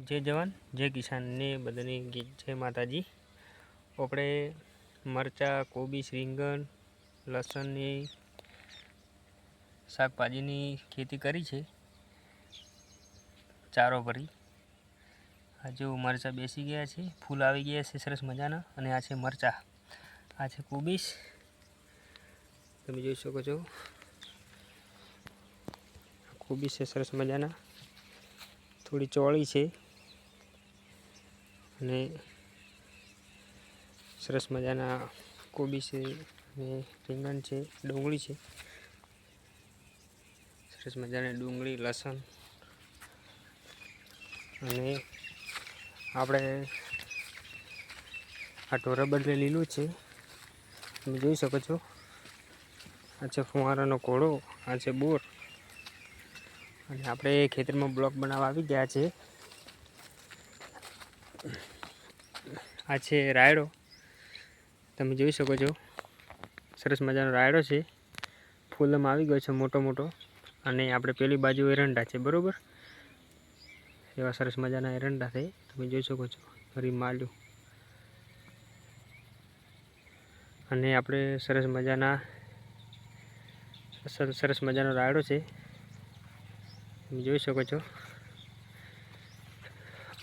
जय जवान जय किसान ने बधाने जय माताजी। આપણે મરચા, કોબીજ, રીંગણ, લસણની શાકભાજીની ખેતી કરી છે ચારો ભરી। આ જો મરચા બેસી ગયા છે, ફૂલ આવી ગયા છે સરસ મજાના, અને આ છે મરચા, આ છે કોબીજ, તમે જોઈ શકો છો। કોબીજ છે સરસ મજાના, થોડી ચોળી છે અને સરસ મજાના કોબીજ છે અને રીંગણ છે, ડુંગળી છે, સરસ મજાની ડુંગળી, લસણ, અને આપણે આ ઢોરા બદલે લીલું છે, તમે જોઈ શકો છો। આ છે ફુવારાનો ઘોડો, આ છે બોર, અને આપણે ખેતરમાં બ્લોક બનાવવા આવી ગયા છે। આ છે રાયડો, તમે જોઈ શકો છો, સરસ મજાનો રાયડો છે, ફૂલમાં આવી ગયો છે મોટો મોટો, અને આપણે પેલી બાજુ એરંડા છે, બરોબર, એવા સરસ મજાના એરંડા છે, તમે જોઈ શકો છો, ફરી માલ્યું, અને આપણે સરસ મજાનો રાયડો છે, તમે જોઈ શકો છો।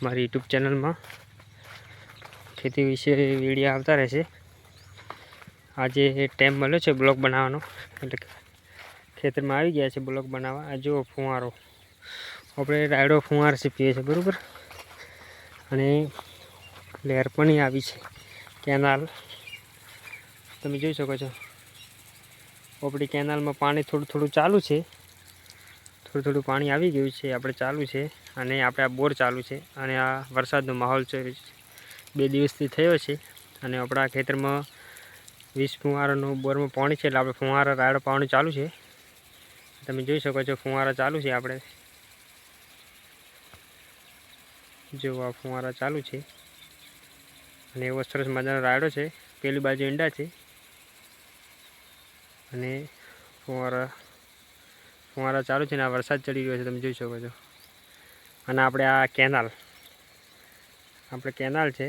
મારી યુટ્યુબ ચેનલમાં ખેતી વિશે વિડીયો આવતા રહેશે। આજે ટાઈમ મળ્યો છે બ્લોગ બનાવવાનો, એટલે ખેતરમાં આવી ગયા છે બ્લોગ બનાવવા। આ જો ફુવારો, આપણે રાયડો ફુવારો સીપીએ છીએ, બરાબર, અને લહેર પણ આવી છે, કેનાલ, તમે જોઈ શકો છો। આપણી કેનાલમાં પાણી થોડું થોડું ચાલુ છે, થોડું થોડું પાણી આવી ગયું છે, આપણે ચાલુ છે, અને આપણે આ બોર ચાલુ છે, અને આ વરસાદનો માહોલ છે, 2 દિવસથી થયો છે, અને આપણા ખેતરમાં 20 ફુવારાનું બોરમાં પાણી છે, એટલે આપણે ફુવારા રાયડો પાણી ચાલુ છે, તમે જોઈ શકો છો, ફુવારા ચાલુ છે, આપણે જો આ ફુવારા ચાલુ છે, અને એવો સરસ મજાનો રાયડો છે, પેલી બાજુ ઈંડા છે, અને ફુવારા ચાલુ છે, ને આ વરસાદ ચડી રહ્યો છે, તમે જોઈ શકો છો। અને આપણે આ કેનાલ છે,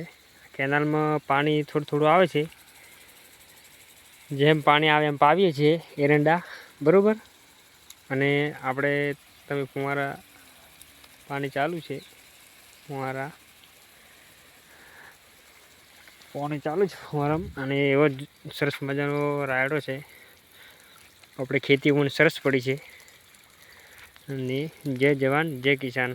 કેનાલમાં પાણી થોડું થોડું આવે છે, જેમ પાણી આવે એમ પાવીએ છીએ એરંડા, બરાબર, અને આપણે તમે ફુવારા પાણી ચાલુ છે, ફુવારા પાણી ચાલુ છે ફુવારામાં, અને એવો સરસ મજાનો રાયડો છે, આપણે ખેતી પણ સરસ પડી છે। અને જય જવાન જય કિસાન।